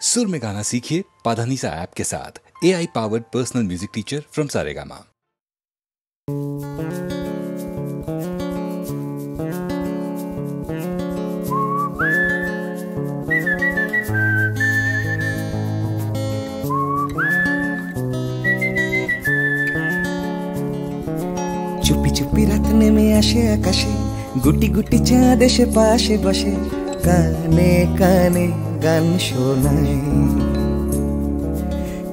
सुर में गाना सीखिए पाधानीसा ऐप के साथ। AI powered personal music teacher from Saregama. চুপি চুপি রাত নেমে আসে আকাশে, গুটি গুটি চাঁদ এসে পাশে বসে, কানে কানে গান শোনায়।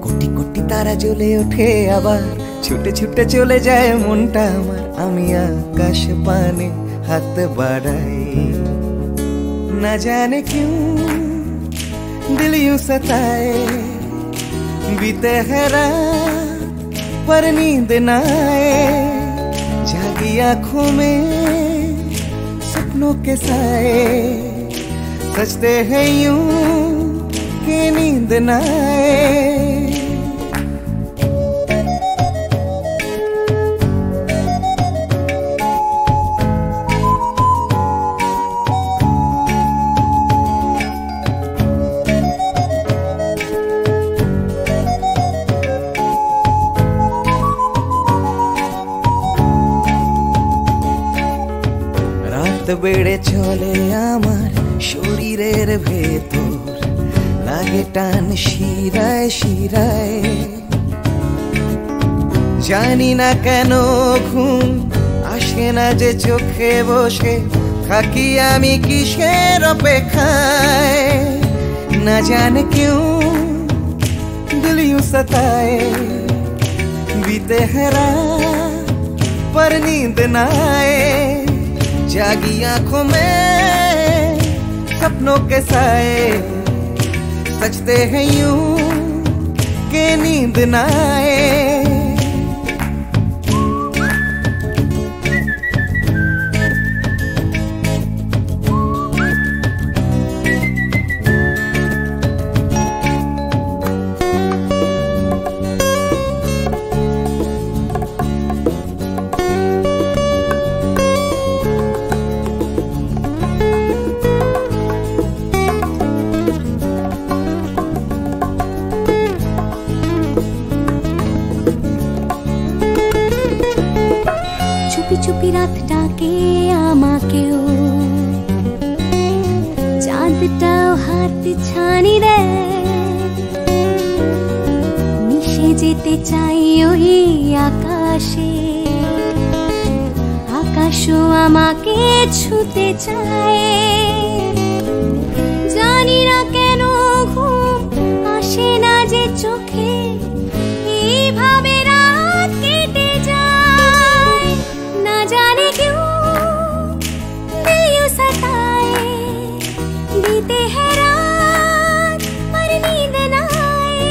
কোটি কোটি তারা জ্বলে ওঠে আবার, ছুটে ছুটে চলে যায় মনটা আমার। আমি আকাশ পানে হাত বাড়াই, না জানে क्यों दिल यूं सताए। बीते है रात पर नींद ना आए, जागी आंखों में सपनों के साए। सजते हैं यूं कि नींद ना आए। বেড়ে চলে আমার শরীরের ভেতর, লাগে টান শিরায় শিরায়। জানি না কেন ঘুম আসে না যে চোখে বসে, থাকি আমি কিসের অপেক্ষায়। না জানে क्यों दिल यूं सताए। बीते है रात पर नींद ना आए, जागी आंखों में सपनों के साए। सजते हैं यूं कि नींद ना आए। চুপি চুপি রাত ডাকে আমাকেও, চাঁদটাও হাত ছানি দেয়। মিশে যেতে চাই ওই আকাশে, আকাশও আমাকে ছুতে চায়। জানি না কেন ঘুম আসে না যে চোখে, এইভাবে রাত কেটে যায়। না জানে क्यों दिल यूं सताए। बीते है रात पर नींद ना आए,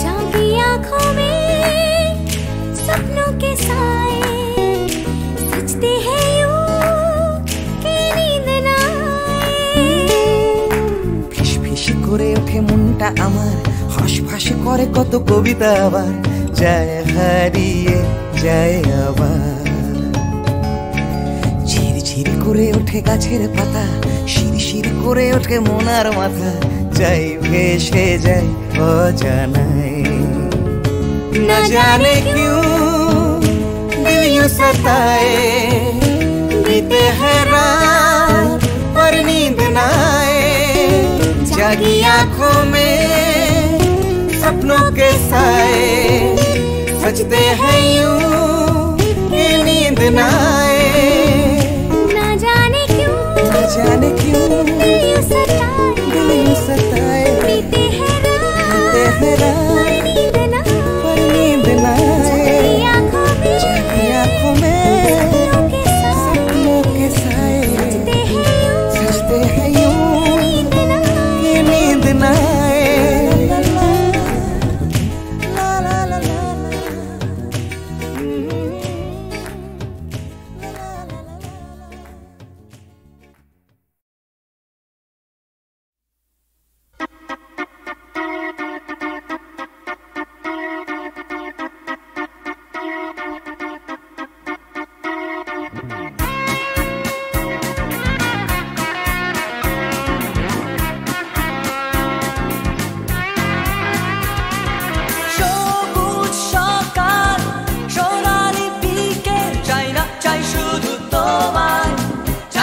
जागी आंखों में सपनों के साए। सजते हैं यूं कि नींद ना आए। ফিস ফিস করে ওঠে মনটা আমার, হাসফাস করে কত কবিতা আবার, যায় হারিয়ে যায় আবার। ঝিরঝির করে ওঠে গাছের পাতা, শিরশির করে ওঠে মনার মাথা, যাই ভেসে যায় অজানায়। না জানে क्यों दिल यूं सताए। बीते है रात पर नींद ना आए, जागी आंखों में सपनों के साए। सजते हैं यूं कि नींद ना आए। ना जाने क्यों दिल यूं सताए। बीते है रात पर नींद ना आए, जागी आंखों में सपनों के साए। सजते हैं यूं कि नींद ना आए।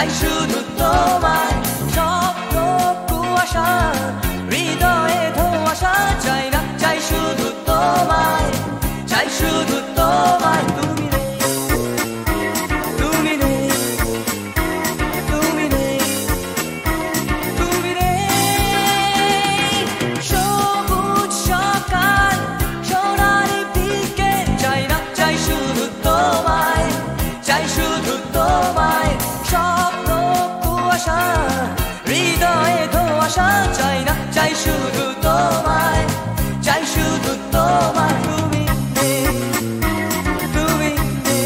চাই শুধু তোমায় স্বপ্ন কুয়াশা হৃদয়ে ধোঁয়াশা চাই না চাই শুধু তোমায় চাই শুধু তোমায় তুমি রে তুমি রে তুমি রে তুমি রে সবুজ সকাল সোনালি বিকেল চাই না চাই শুধু তোমায় চাই শুধু তোমায় স্বপ্ন কুয়াশা হৃদয়ে ধোঁয়াশা চাই না চাই শুধু তোমায় চাই শুধু তোমায় তুমি রে তুমি রে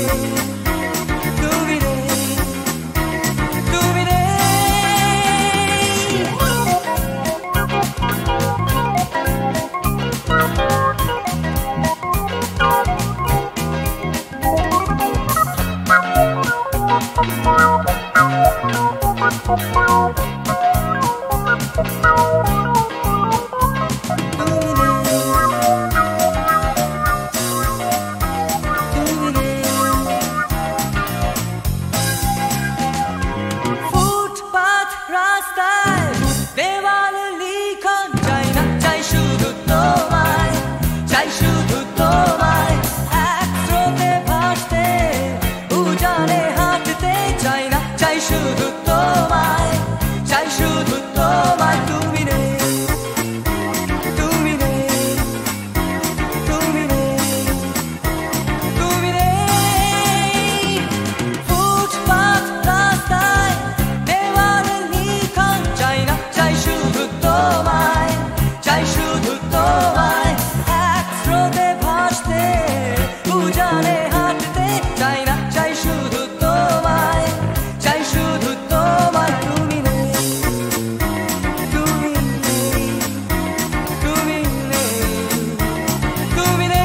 তুমি রে তুমি রে ফুটপাত রাস্তায় দেওয়ালে লিখন চাই না চাই শুধু তোমায় চাই শুধু তোমায় এক স্রোতে ভাসতে উজানে হাঁটতে চাই না চাই শুধু তোমায় চাই শুধু তোমায় তুমি রে তুমি রে তুমি রে তুমি রে ফুটপাত রাস্তায় দেওয়ালে লিখন চাই না চাই শুধু তোমায় চাই শুধু তোমায় এক স্রোতে ভাসতে উজানে হাঁটতে চাই না চাই শুধু তোমায় চাই শুধু তোমায় তুমি রে তুমি রে তুমি রে তুমি রে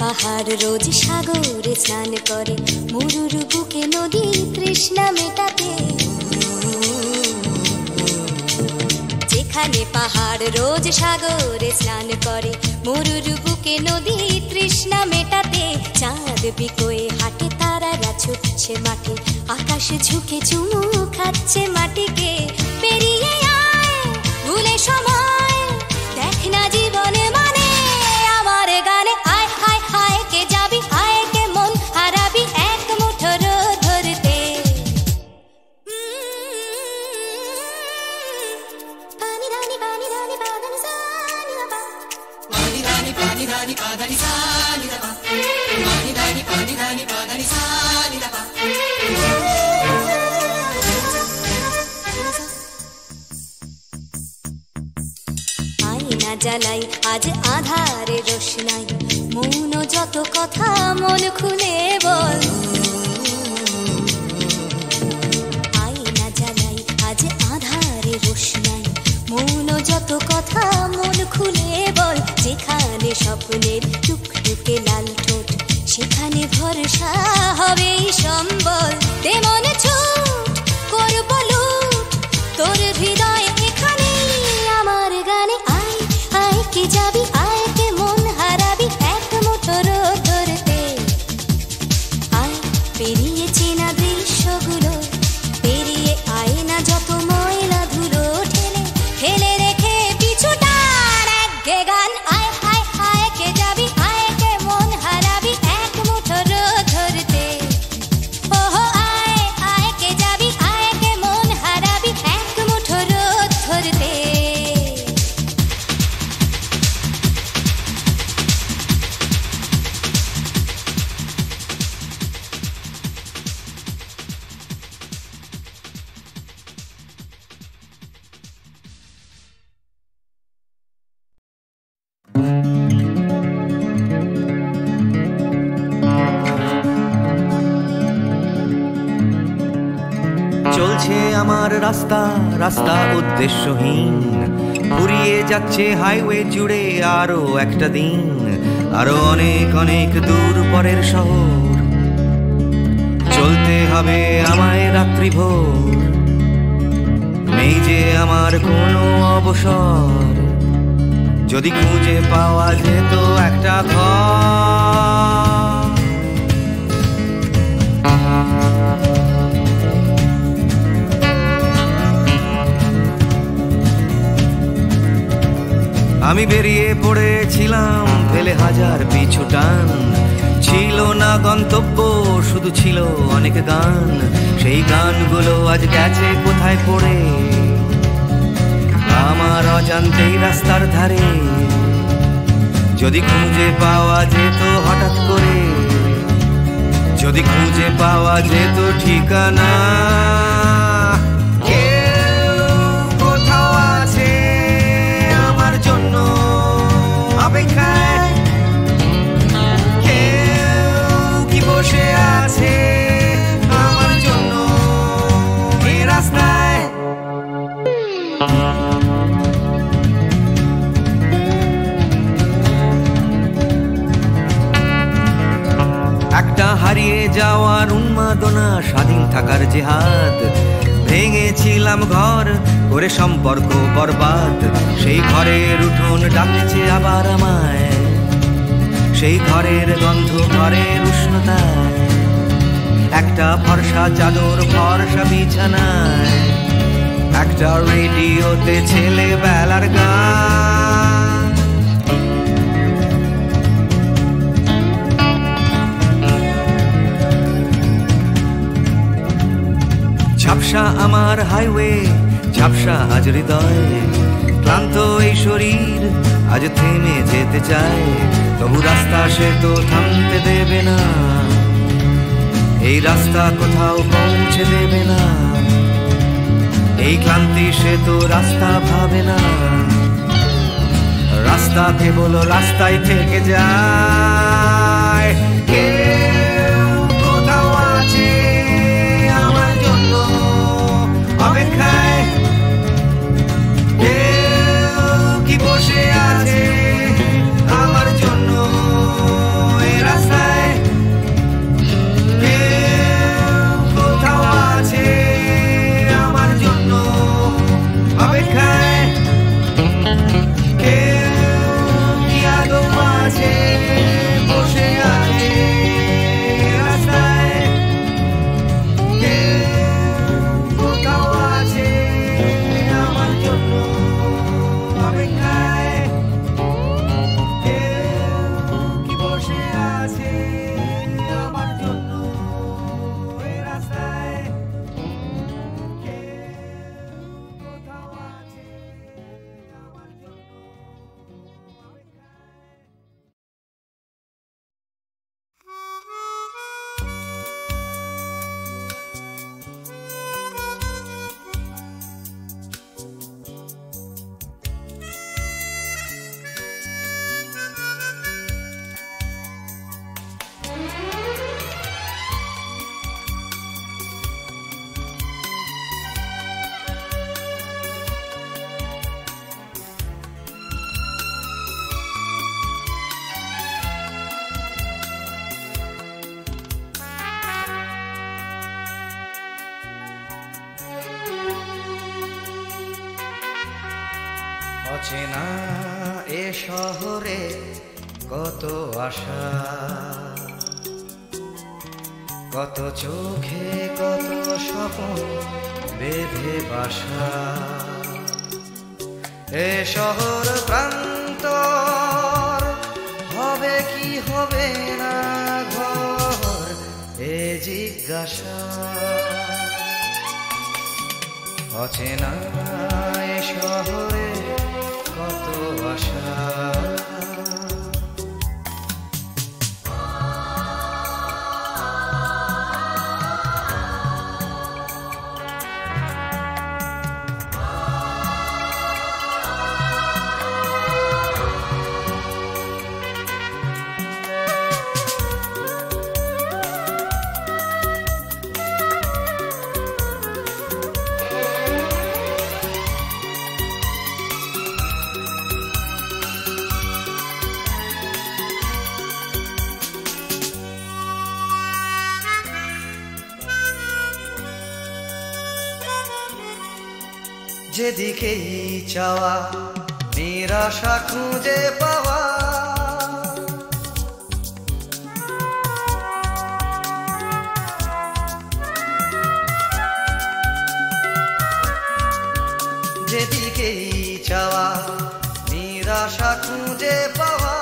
পাহাড় রোজ সাগরে স্নান করে মরুর বুকে নদী তৃষ্ণা মেটাতে যেখানে পাহাড় রোজ সাগরে স্নান করে মরুর বুকে নদী তৃষ্ণা মেটাতে চাঁদ বিকোয়ে হাঁটে তারারা ছুটছে মাঠে আকাশ ঝুঁকে চুমু খাচ্ছে মাটিকে পেরিয়ে আয় ভুলে সময় দেখ না জীবনে মানে আমার গানে আয় হায় হায় কে যাবি আয় কে মন হারাবি এক মুঠো রোদ ধরতে পানি রানি পাদানি সানি বাবা পানি রানি পাদানি সানি বাবা পানি রানি জ্বালাই আজ আধারে রোশনাই, মৌন যত কথা মন খুলে বল। আয়না জ্বালাই আজ আধারে রোশনাই, মৌন যত কথা মন খুলে বল। যেখানে স্বপ্নের টুকটুকে লাল ঠোঁট, সেখানে ভরসা হবে সম্বল। তেমন ছুট করব লুট তোর হৃদয় এখানে আমার গানে। আয় আয় কে যাবি, আয় কে মন হারাবি এক মুঠো রোদ ধরতে। আয় পেরিয়ে চেনা দৃশ্যগুলো, পেরিয়ে আয় না যত ময়লা ধুলো, ঠেলে ফেলে রেখে পিছুটার একঘে গান। আয় আয় আয় কে যাবি, আয় কে মন হারাবি এক মুঠো রোদ ধরতে। ওহো আয় আয় কে যাবি, আয় কে মন হারাবি এক মুঠো রোদ ধরতে। চলছে আমার রাস্তা, রাস্তা উদ্দেশ্যহীন, ফুরিয়ে যাচ্ছে হাইওয়ে জুড়ে আরো একটা দিন। আরো অনেক অনেক দূর পরের শহর, চলতে হবে আমায় রাত্রি ভোর। নেই যে আমার কোনো অবসর, যদি খুঁজে পাওয়া যেত একটা ঘর। আমি বেরিয়ে পড়েছিলাম ফেলে হাজার পিছু টান, ছিল না গন্তব্য শুধু ছিল অনেক গান। সেই গানগুলো আজ গেছে কোথায় পড়ে আমার অজান্তেই রাস্তার ধারে। যদি খুঁজে পাওয়া যেত হঠাৎ করে, যদি খুঁজে পাওয়া যেত ঠিকানা। অপেক্ষায় কেউ কি বসে আছে আমার জন্য এই রাস্তায়। একটা হারিয়ে যাওয়ার উন্মাদনা, স্বাধীন থাকার জেহাদ। ভেঙেছিলাম ঘর করে সম্পর্ক বরবাদ, সেই ঘরের উঠোন ডাকছে আবার আমায়। সেই ঘরের গন্ধ, ঘরের উষ্ণতায়, একটা ফর্সা চাদর, ফর্সা বিছানায়, একটা রেডিওতে ছেলে বেলার গান। ঝাপসা আমার হাইওয়ে, ঝাপসা আজ হৃদয়। ক্লান্ত এই শরীর আজ থেমে যেতে চায়, তবু রাস্তা সে তো থামতে দেবে না। এই রাস্তা কোথাও পৌঁছে দেবে না, এই ক্লান্তি সে তো রাস্তা ভাবে না। রাস্তা কেবল রাস্তায় থেকে যায়। কেউ কোথাও আছে আমার জন্য অপেক্ষায়, কেউ কি বসে আছে আমার জন্য এই রাস্তায়। কেউ কোথাও আছে আমার জন্য অপেক্ষায়, কেউ কি আদৌ আছে বসে অচেনা এ শহরে কত আশা, কত চোখে কত স্বপ্ন বেঁধে বাসা। এ শহর প্রান্তর হবে কি হবে না ঘর, এ জিজ্ঞাসা। অচেনা এ শহরে কত আশা। যেদিকেই চাওয়া নিরাশা খুঁজে পাওয়া, যেদিকেই চাওয়া নিরাশা খুঁজে পাওয়া।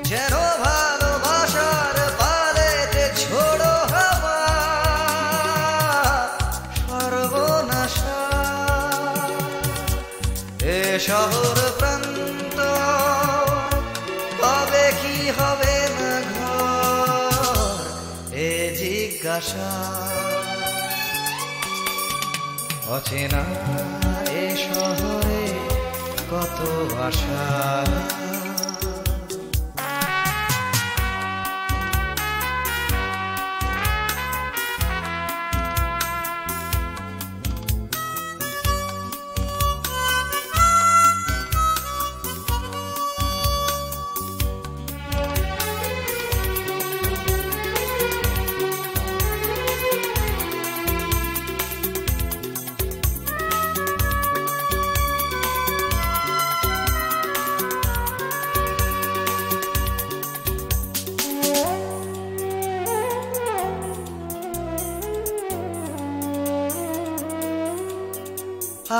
যেন ভালোবাসার পালেতে ছোড়ো হাওয়া সর্বনাশা। এ শহর প্রান্ত হবে কি হবে না ঘর, এ জিজ্ঞাসা। অচেনা এ শহরে কত আশা।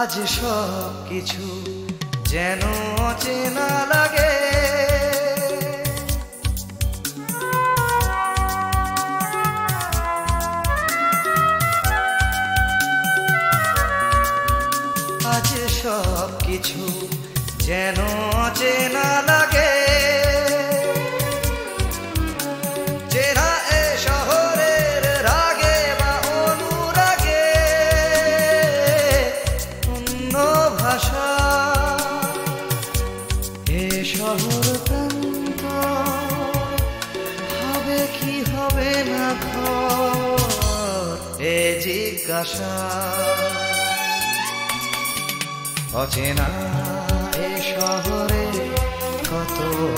আজ সব কিছু যেন অচেনা লাগে, আজ সব কিছু যেন অচেনা লাগে। চেনা এ শহরের রাগে বা অনুরাগে অন্য ভাষা। এ শহর প্রান্ত হবে কি হবে না ঘর, এ জিজ্ঞাসা। অচেনা এ শহরে কত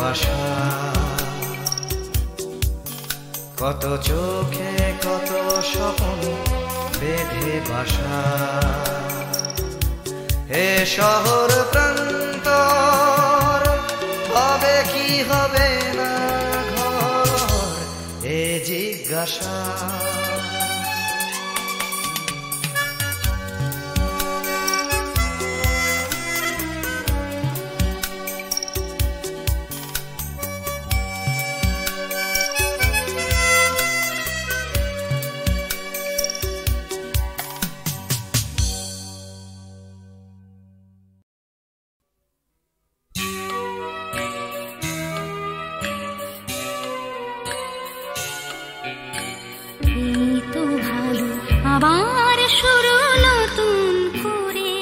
আশা, কত চোখে কত স্বপ্ন বেঁধে বাসা। এ শহর প্রান্তর হবে কি হবে না ঘর, এ জিজ্ঞাসা। আবার শুরু নতুন করে,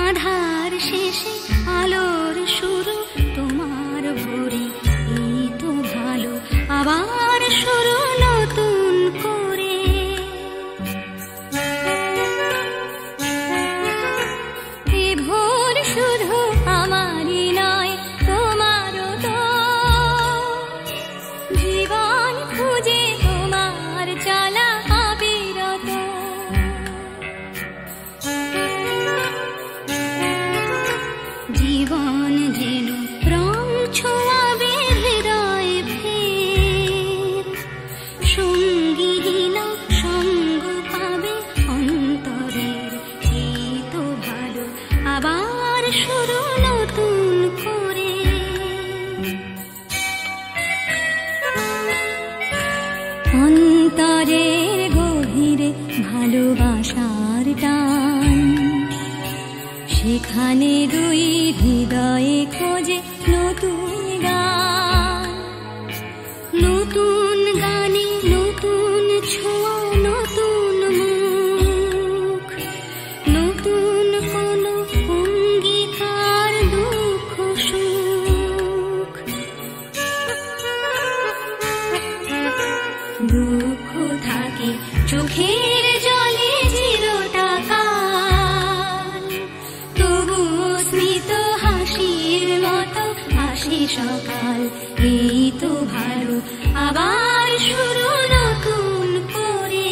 আধার শেষে আলোর শুরু তোমার ভোরে। এই তো ভালো আবার শুরু নতুন করে। এ ভোর শুধু আমারই নয় তোমারও তো, জীবন খুঁজে তোমার চলা অবিরত। চোখের জলে চিরটা কাল, তবু স্মিত হাসির মতো হাসি সকাল। এই তো ভালো, আবার শুরু নতুন করে।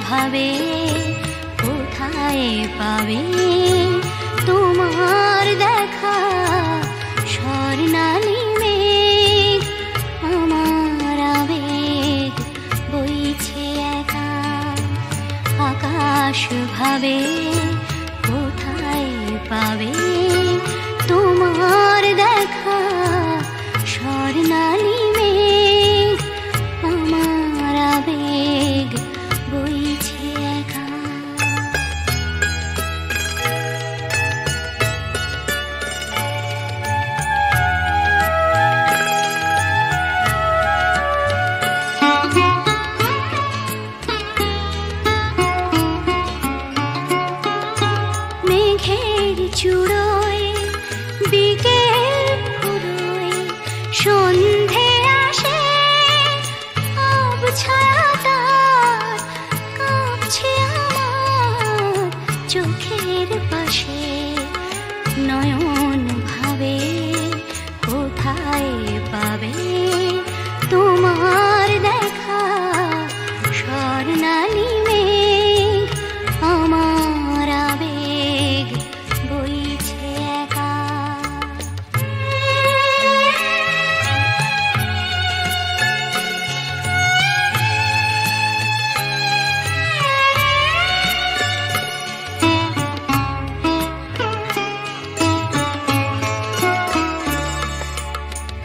ভাবে কোথায় পাবে তোমার দেখা, স্বর্ণালী মেঘ আমার আবেগ বইছে একা। আকাশ ভাবে কোথায় পাবে তোমার দেখা, স্বর্ণালী মেঘ আমার আবেগ বইছে একা। মেঘের চূড়োয় বিকেল ফুরোয় সন্ধে আসে, আবছায়াটার কাঁপছে আমার চোখের পাশে। নয়ন ভাবে কোথায় পাবে তোমার দেখা, স্বর্ণালী মেঘ আমার আবেগ বইছে একা।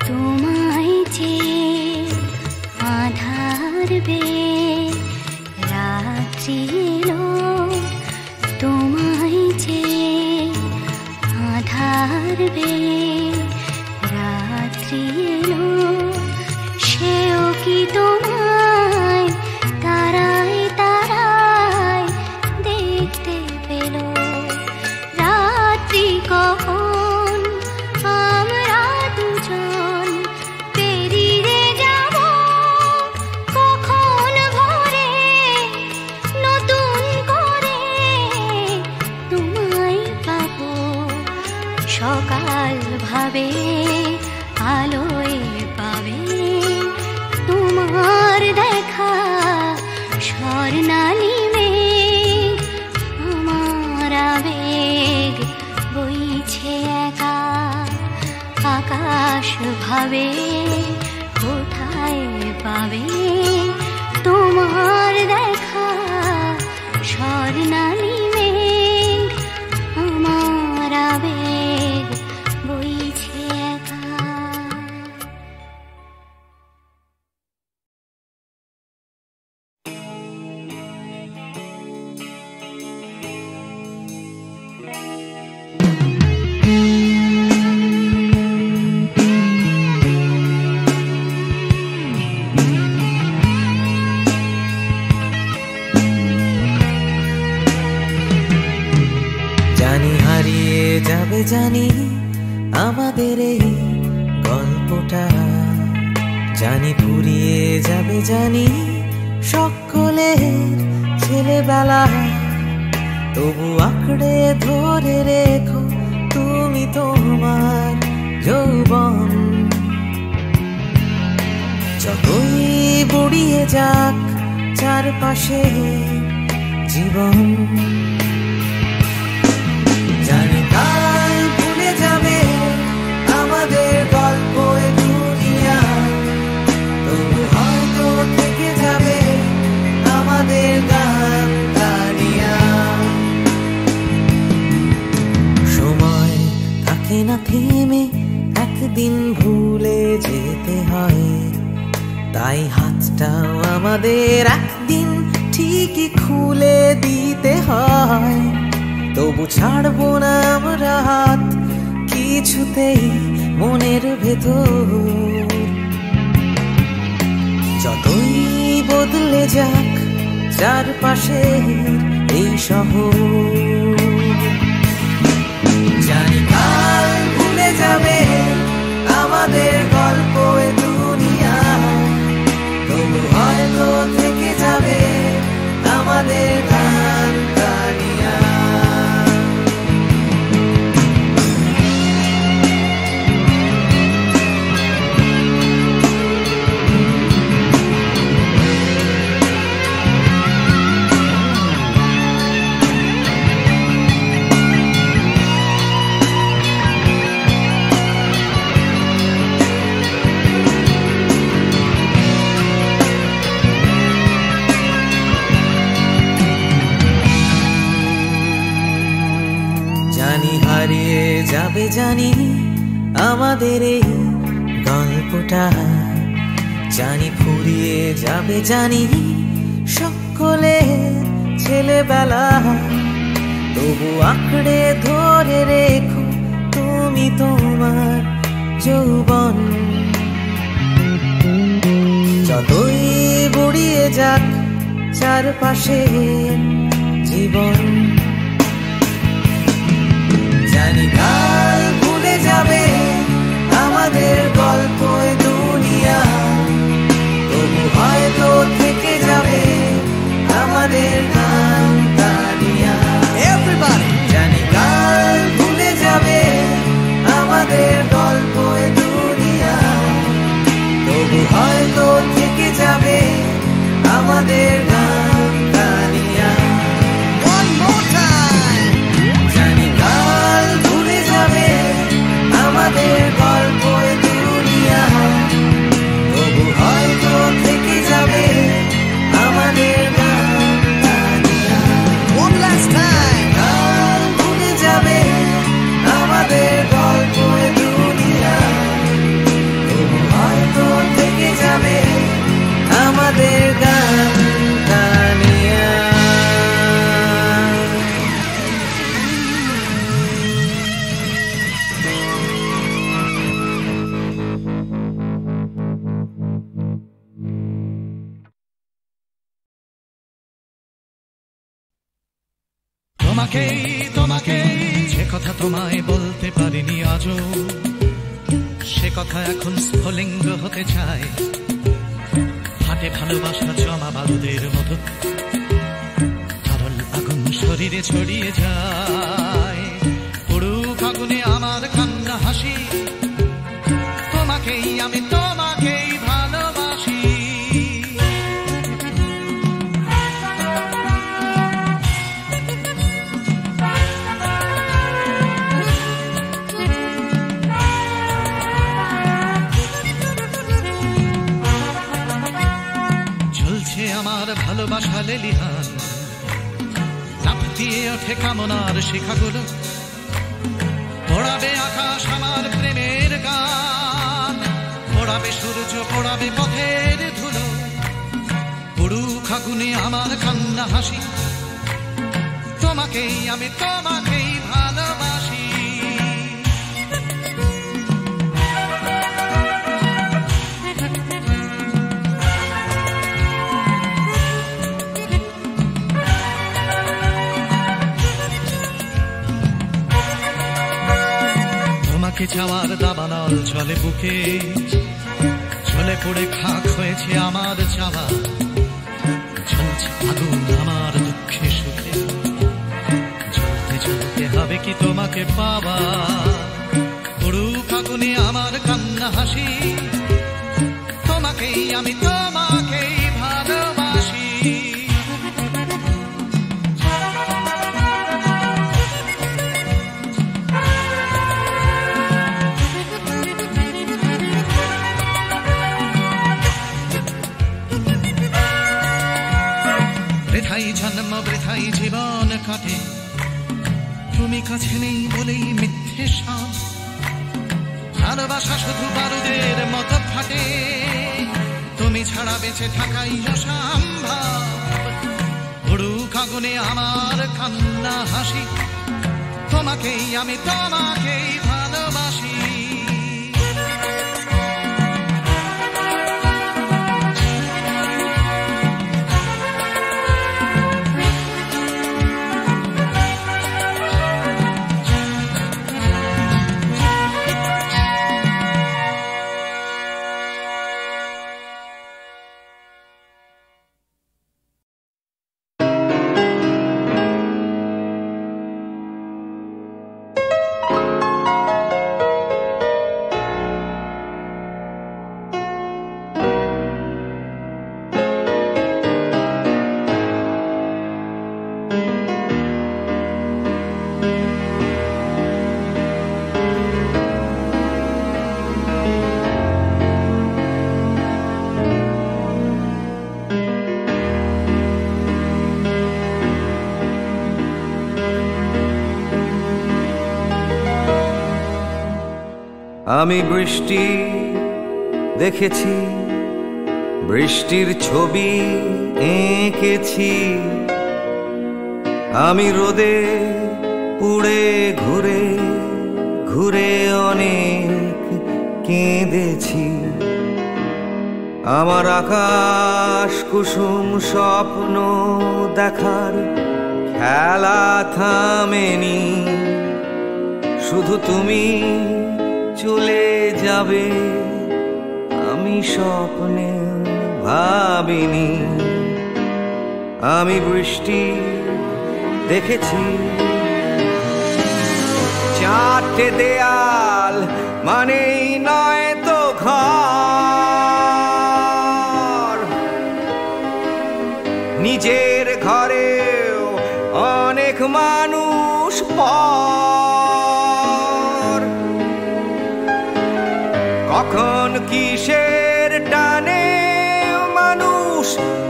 তোমায় যে আধার বে রাত্রি এলো, তোমায় যে আধার বে রাত্রি এলো, সেও কি তোমায় তারায় তারায় দেখতে পেল। রাত্রি কখন আমরা দুজন পেরিয়ে যাব, কখন ভোরে নতুন করে তোমায় পাবো। সকাল ভাবে আলোয় পাবে তোমার দেখা, স্বর্ণালী মেঘ আমার আবেগ বইছে একা। আকাশ ভাবে কোথায় পাবে তোমার দেখা, স্বর্ণালী মেঘ আমার আবেগ বইছে একা। জানি হারিয়ে যাবে, জানি আমাদের এই গল্পটা, জানি ফুরিয়ে যাবে, জানি সকলের ছেলেবেলা। তবু আঁকড়ে ধরে রেখো তুমি তোমার যৌবন। যতই বুড়িয়ে যাক চারপাশে জীবন, জানি কাল ভুলে যাবে আমাদের গল্প এ দুনিয়া, তবু হয়তো থেকে যাবে আমাদের গান গানিয়া। সময় থাকে না থেমে, একদিন ভুলে যেতে হয়, তাই হাতটাও আমাদের একদিন ঠিকই খুলে দিতে হয়। তবু ছাড়বো না আমরা হাত কিছুতেই মনের ভেতর, যতই বদলে যাক চারপাশের এই শহর। জানি কাল ভুলে যাবে আমাদের গল্প এ দুনিয়া, তবু হয়তো থেকে যাবে আমাদের গান গানিয়া। জানি হারিয়ে যাবে, জানি আমাদের এই গল্পটা, জানি ফুরিয়ে যাবে, জানি সকলে ছেলেবেলা, তবু আঁকড়ে ধরে রেখো তুমি তোমার যৌবন। যতই বুড়িয়ে যাক চারপাশে জীবন, জানি কাল ভুলে যাবে আমাদের গল্প এ দুনিয়া, তবু হয়তো থেকে যাবে আমাদের গান গানিয়া। জানি কাল ভুলে যাবে আমাদের গল্প এ দুনিয়া, তবু হয়তো থেকে যাবে আমাদের গান গানিয়া। জানি কাল ভুলে যাবে আমাদের গল্প এ দুনিয়া, তবু হয়তো থেকে যাবে আমাদের গান গানিয়া। কাল ভুলে যাবে আমাদের গল্প এ দুনিয়া, তবু হয়তো থেকে যাবে আমাদের গান গানিয়া। তোমাকেই তোমাকেই যে কথা তোমায় বলতে পারিনি আজও, সে কথা এখন স্ফুলিঙ্গ হতে চায়। হাতে ভালোবাসা জমা বারুদের মতো তরল আগুন শরীরে ছড়িয়ে যায়। পুরুক আগুনে আমার কান্না হাসি, তোমাকেই আমি তোমাকেই ভালোবাসি। আমার ভালোবাসা লেলিহান, লাফ দিয়ে ওঠে কামনার শিখাগুলো, পোড়াবে আকাশ আমার প্রেমের গান, পোড়াবে সূর্য পোড়াবে পথের ধুলো। পুরুক আগুনে আমার কান্না হাসি, তোমাকেই আমি তোমাকেই ভালোবাসি। তোমাকে চাওয়ার দাবানল চলে বুকে, চলে পড়ে খাক হয়েছে আমার চাওয়া। জ্বলছে আগুন আমার দুঃখে সুখে, জ্বলতে জ্বলতে হবে কি তোমাকে পাওয়া। পুরুক আগুনে আমার কান্না হাসি, তোমাকেই আমি তোমাকেই ভালোবাসি। বৃথাই জন্ম বৃথাই জীবন কাটে, তুমি কাছে নেই বলেই মিথ্যে সাপ। ভালোবাসা শুধু বারুদের মতো ফাটে, তুমি ছাড়া বেঁচে থাকাই অসম্ভব। উড়ুক আগুনে আমার কান্না হাসি, তোমাকেই আমি তোমাকেই ভালোবাসি। আমি বৃষ্টি দেখেছি, বৃষ্টির ছবি এঁকেছি। আমি রোদে পুড়ে ঘুরে ঘুরে অনেক কেঁদেছি। আমার আকাশ কুসুম স্বপ্ন দেখার খেলা থামেনি। শুধু তুমি চলে যাবে আমি স্বপ্নে ভাবিনি। আমি বৃষ্টি দেখেছি, চারটে দেয়াল মানেই নয় তো ঘর। নিজের ঘরেও অনেক মানুষ পর। কখন কিসের টানে মানুষ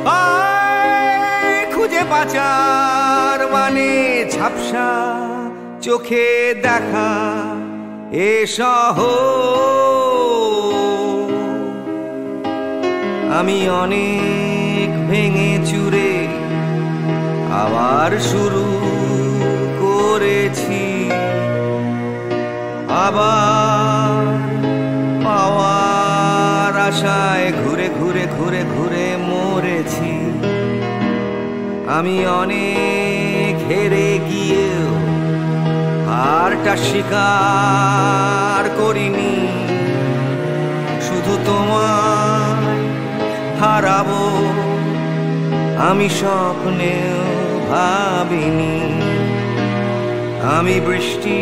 পায় খুঁজে পাচার, মানে ঝাপসা চোখে দেখা এ শহর। আমি অনেক ভেঙে চুরে আবার শুরু করেছি। আবার পাওয়ার আশায় ঘুরে ঘুরে ঘুরে ঘুরে মরেছি। আমি অনেক হেরে গিয়েও হারটা স্বীকার করিনি। শুধু তোমায় হারাবো আমি স্বপ্নেও ভাবিনি। আমি বৃষ্টি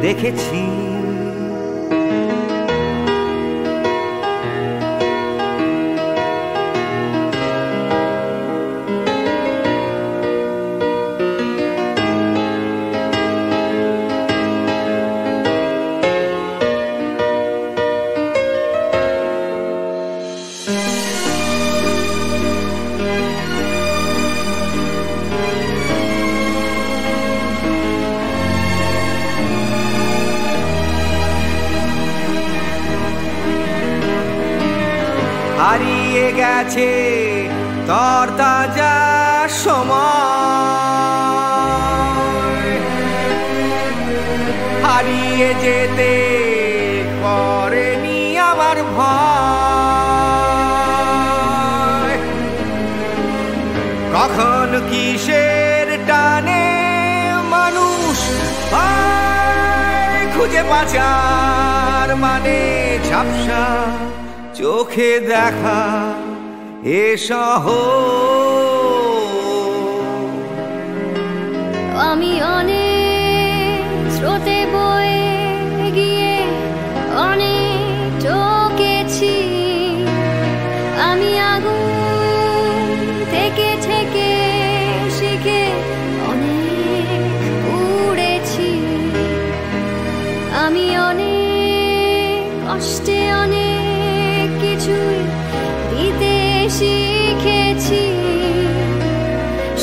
দেখেছি, হারিয়ে গেছে তরতাজা সময়। হারিয়ে যেতে করেনি আমার ভয়। কখন কিসের টানে মানুষ পায় খুঁজে পাচার, মানে ঝাপসা চোখে দেখা এ শহর। আমি অনেক স্রোতে বয়ে গিয়ে অনেক কিছুই দিতে শিখেছি,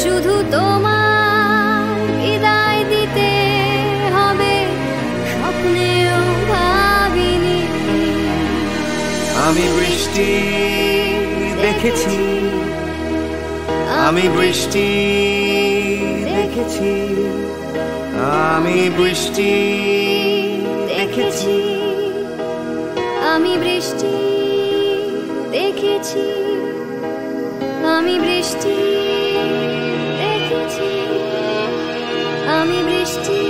শুধু তোমার বিদায় দিতে হবে স্বপ্নেও ভাবিনি। আমি বৃষ্টি দেখেছি, আমি বৃষ্টি দেখেছি, আমি বৃষ্টি দেখেছি, আমি বৃষ্টি দেখেছি, আমি বৃষ্টি দেখেছি, আমি বৃষ্টি